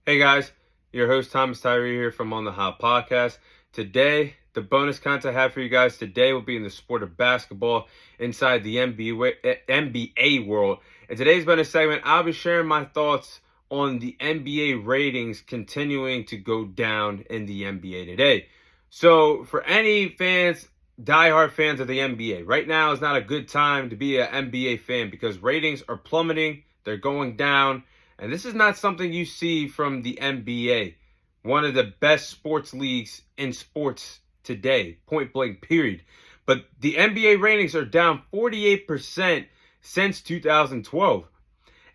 Hey guys, your host Thomas Tyree here from On the Hot Podcast. Today, the bonus content I have for you guys today will be in the sport of basketball inside the NBA world. In today's bonus segment, I'll be sharing my thoughts on the NBA ratings continuing to go down in the NBA today. So, for any fans, diehard fans of the NBA, right now is not a good time to be an NBA fan because ratings are plummeting, they're going down. And this is not something you see from the NBA, one of the best sports leagues in sports today, point blank, period. But the NBA ratings are down 48% since 2012.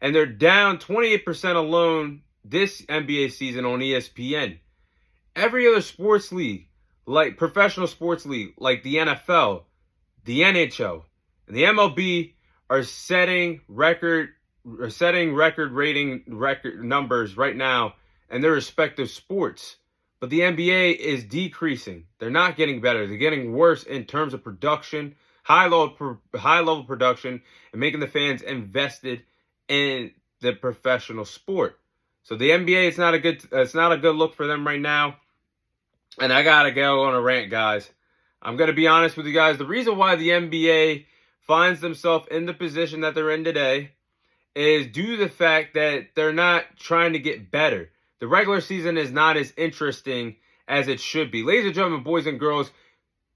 And they're down 28% alone this NBA season on ESPN. Every other sports league, like professional sports league, like the NFL, the NHL, and the MLB, are setting record numbers right now in their respective sports. But the NBA is decreasing. They're not getting better. They're getting worse in terms of production, high level production, and making the fans invested in the professional sport. So the NBA, it's not a good look for them right now. And I gotta go on a rant, guys. I'm gonna be honest with you guys. The reason why the NBA finds themselves in the position that they're in today is due to the fact that they're not trying to get better. The regular season is not as interesting as it should be. Ladies and gentlemen, boys and girls,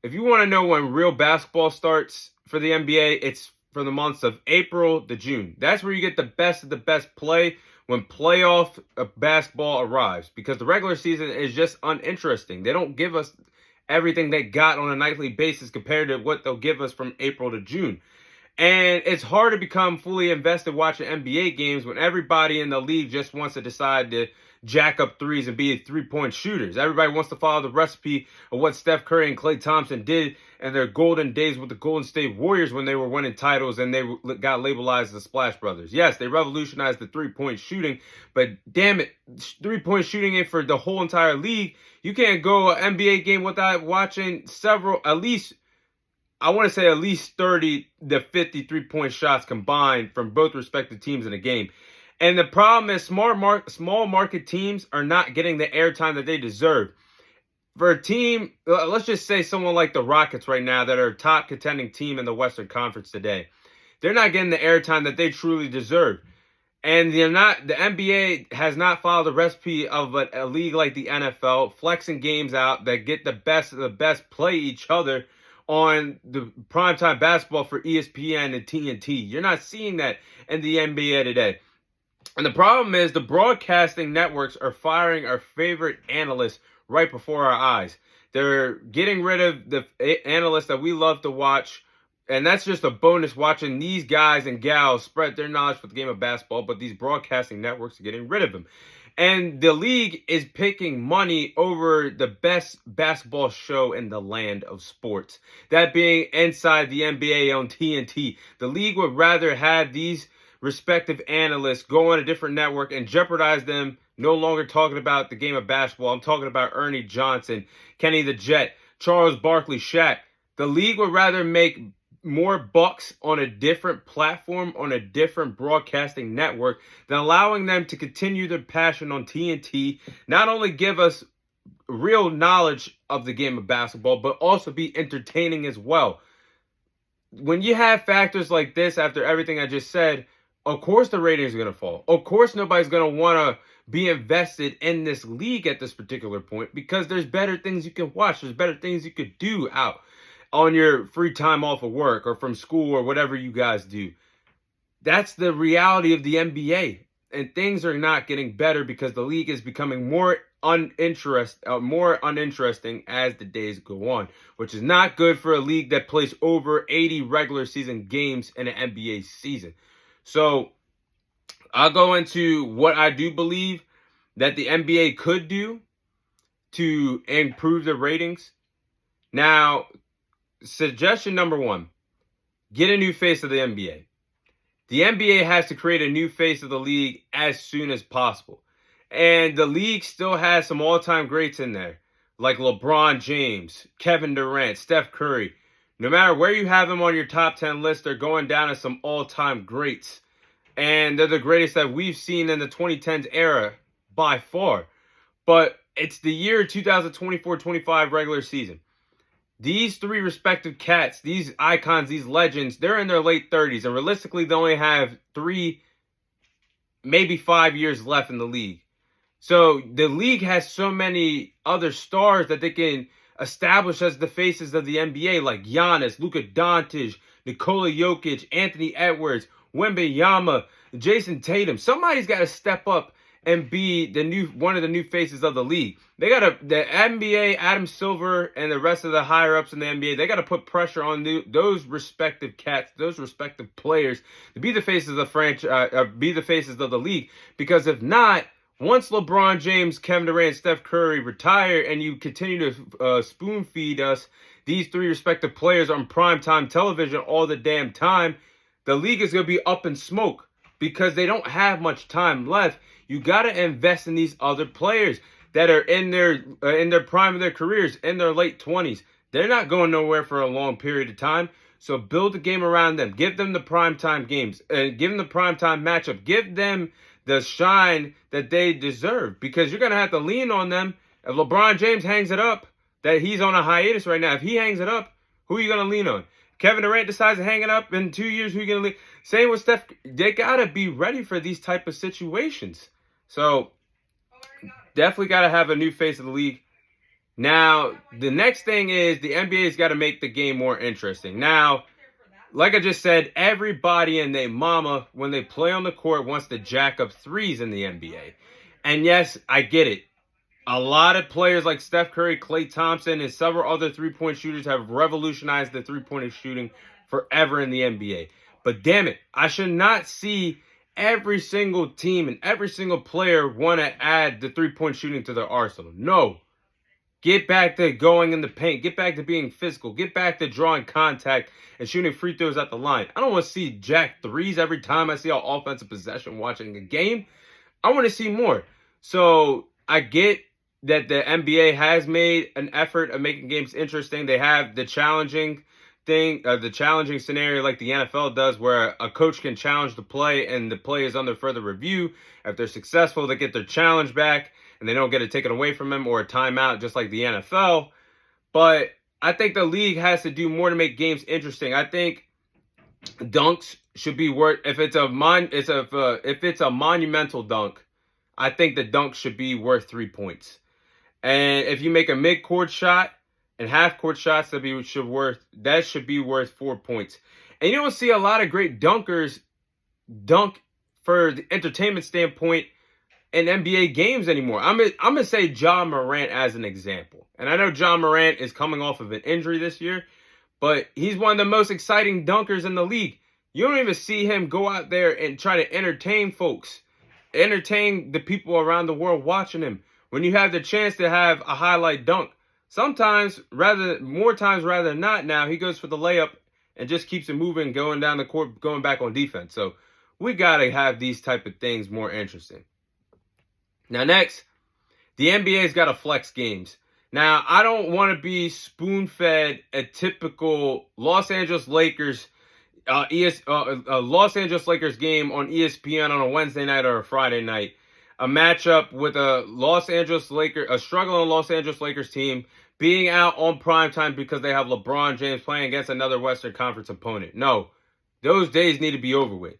if you want to know when real basketball starts for the NBA, it's for the months of April to June. That's where you get the best of the best play when playoff basketball arrives, because the regular season is just uninteresting. They don't give us everything they got on a nightly basis compared to what they'll give us from April to June. And it's hard to become fully invested watching NBA games when everybody in the league just wants to decide to jack up threes and be three-point shooters. Everybody wants to follow the recipe of what Steph Curry and Klay Thompson did in their golden days with the Golden State Warriors when they were winning titles and they got labeled as the Splash Brothers. Yes, they revolutionized the three-point shooting, but damn it, three-point shooting it for the whole entire league. You can't go an NBA game without watching at least 30 to 50 three-point shots combined from both respective teams in a game. And the problem is small market teams are not getting the airtime that they deserve. For a team, let's just say someone like the Rockets right now that are a top contending team in the Western Conference today, they're not getting the airtime that they truly deserve. And the NBA has not followed the recipe of a league like the NFL, flexing games out that get the best of the best play each other on the primetime basketball for ESPN and TNT. You're not seeing that in the NBA today. And the problem is the broadcasting networks are firing our favorite analysts right before our eyes. They're getting rid of the analysts that we love to watch. And that's just a bonus, watching these guys and gals spread their knowledge for the game of basketball. But these broadcasting networks are getting rid of them. And the league is picking money over the best basketball show in the land of sports. That being Inside the NBA on TNT. The league would rather have these respective analysts go on a different network and jeopardize them no longer talking about the game of basketball. I'm talking about Ernie Johnson, Kenny the Jet, Charles Barkley, Shaq. The league would rather make more bucks on a different platform, on a different broadcasting network, than allowing them to continue their passion on TNT, not only give us real knowledge of the game of basketball, but also be entertaining as well. When you have factors like this, after everything I just said, of course the ratings are going to fall. Of course nobody's going to want to be invested in this league at this particular point, because there's better things you can watch. There's better things you could do out on your free time off of work or from school or whatever you guys do. That's the reality of the NBA. And things are not getting better because the league is becoming more uninteresting as the days go on, which is not good for a league that plays over 80 regular season games in an NBA season. So I'll go into what I do believe that the NBA could do to improve the ratings. Now, suggestion number one, get a new face of the NBA. The NBA has to create a new face of the league as soon as possible. And the league still has some all-time greats in there, like LeBron James, Kevin Durant, Steph Curry. No matter where you have them on your top 10 list, they're going down as some all-time greats. And they're the greatest that we've seen in the 2010s era by far. But it's the year 2024-25 regular season. These three respective cats, these icons, these legends, they're in their late 30s. And realistically, they only have 3, maybe 5 years left in the league. So the league has so many other stars that they can establish as the faces of the NBA, like Giannis, Luka Doncic, Nikola Jokic, Anthony Edwards, Wembanyama, Jason Tatum. Somebody's got to step up and be one of the new faces of the league. The NBA, Adam Silver, and the rest of the higher ups in the NBA, they got to put pressure on those respective cats, those respective players, to be the faces of the franchise, be the faces of the league. Because if not, once LeBron James, Kevin Durant, Steph Curry retire, and you continue to spoon feed us these three respective players on primetime television all the damn time, the league is going to be up in smoke because they don't have much time left. You got to invest in these other players that are in their prime of their careers, in their late 20s. They're not going nowhere for a long period of time. So build a game around them. Give them the primetime games. Give them the primetime matchup. Give them the shine that they deserve, because you're going to have to lean on them. If LeBron James hangs it up, that he's on a hiatus right now, if he hangs it up, who are you going to lean on? Kevin Durant decides to hang it up in 2 years, who are you going to lean? Same with Steph. They got to be ready for these type of situations. So definitely got to have a new face of the league. Now, the next thing is the NBA's got to make the game more interesting. Now, like I just said, everybody and their mama, when they play on the court, wants to jack up threes in the NBA. And yes, I get it. A lot of players like Steph Curry, Klay Thompson, and several other three-point shooters have revolutionized the three-point shooting forever in the NBA. But damn it, I should not see every single team and every single player want to add the three-point shooting to their arsenal. No. Get back to going in the paint. Get back to being physical. Get back to drawing contact and shooting free throws at the line. I don't want to see jack threes every time I see an offensive possession watching a game. I want to see more. So I get that the NBA has made an effort of making games interesting. They have the challenging scenario like the NFL does, where a coach can challenge the play and the play is under further review. If they're successful, they get their challenge back and they don't get it taken away from them or a timeout, just like the NFL. But I think the league has to do more to make games interesting. I think dunks should be worth, if it's a monumental dunk, I think the dunk should be worth 3 points. And if you make a mid-court shot and half-court shots, that should be worth 4 points. And you don't see a lot of great dunkers dunk for the entertainment standpoint in NBA games anymore. I'm gonna say Ja Morant as an example. And I know Ja Morant is coming off of an injury this year, but he's one of the most exciting dunkers in the league. You don't even see him go out there and try to entertain folks, entertain the people around the world watching him. When you have the chance to have a highlight dunk, more times rather than not now, he goes for the layup and just keeps it moving, going down the court, going back on defense. So we got to have these type of things more interesting. Now, next, the NBA's got to flex games. Now, I don't want to be spoon-fed a typical Los Angeles Lakers game on ESPN on a Wednesday night or a Friday night. A matchup with a struggling Los Angeles Lakers team being out on primetime because they have LeBron James playing against another Western Conference opponent. No, those days need to be over with.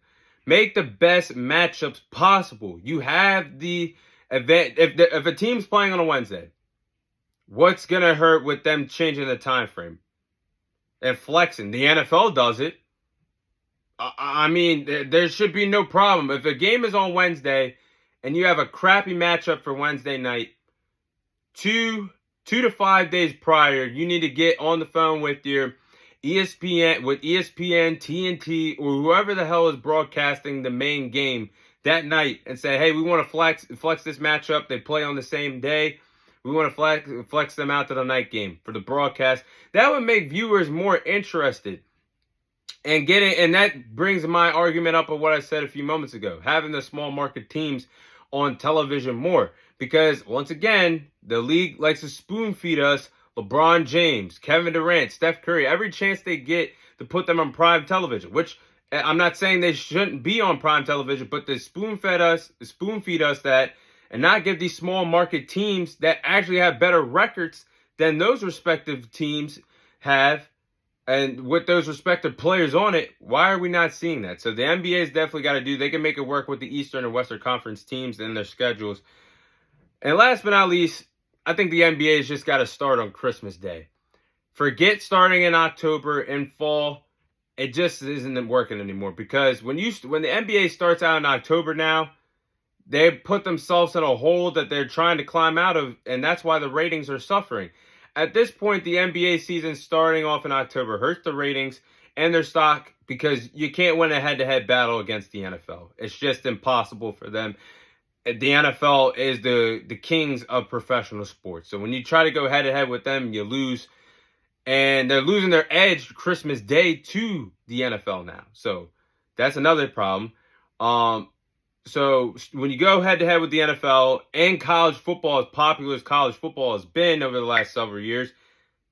Make the best matchups possible. You have the event. If a team's playing on a Wednesday, what's going to hurt with them changing the time frame and flexing? The NFL does it. I mean, there should be no problem. If a game is on Wednesday and you have a crappy matchup for Wednesday night, 2 to 5 days prior, you need to get on the phone with your ESPN, TNT, or whoever the hell is broadcasting the main game that night and say, hey, we want to flex this matchup. They play on the same day. We want to flex them out to the night game for the broadcast. That would make viewers more interested. And that brings my argument up of what I said a few moments ago, having the small market teams on television more. Because, once again, the league likes to spoon feed us LeBron James, Kevin Durant, Steph Curry, every chance they get to put them on prime television, which I'm not saying they shouldn't be on prime television, but they spoon feed us that and not give these small market teams that actually have better records than those respective teams have, and with those respective players on it, why are we not seeing that? So the NBA's definitely got to do. They can make it work with the Eastern and Western Conference teams and their schedules. And last but not least, I think the NBA's just got to start on Christmas Day. Forget starting in October and fall. It just isn't working anymore, because when the NBA starts out in October now, they put themselves in a hole that they're trying to climb out of, and that's why the ratings are suffering. At this point, the NBA season starting off in October hurts the ratings and their stock, because you can't win a head-to-head battle against the NFL. It's just impossible for them. The NFL is the kings of professional sports. So when you try to go head-to-head with them, you lose. And they're losing their edge Christmas Day to the NFL now. So that's another problem. So when you go head-to-head with the NFL and college football, as popular as college football has been over the last several years,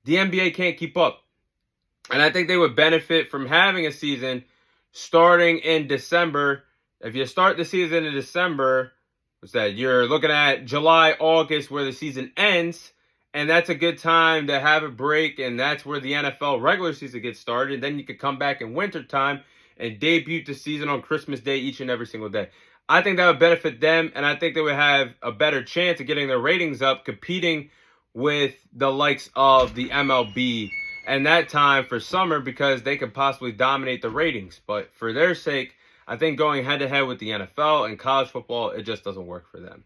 the NBA can't keep up. And I think they would benefit from having a season starting in December. If you start the season in December, what's that? You're looking at July, August, where the season ends. And that's a good time to have a break, and that's where the NFL regular season gets started. And then you could come back in wintertime and debut the season on Christmas Day each and every single day. I think that would benefit them, and I think they would have a better chance of getting their ratings up, competing with the likes of the MLB and that time for summer, because they could possibly dominate the ratings. But for their sake, I think going head-to-head with the NFL and college football, it just doesn't work for them.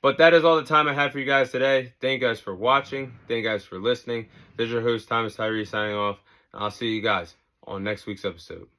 But that is all the time I have for you guys today. Thank you guys for watching. Thank you guys for listening. This is your host, Thomas Tyree, signing off. And I'll see you guys on next week's episode.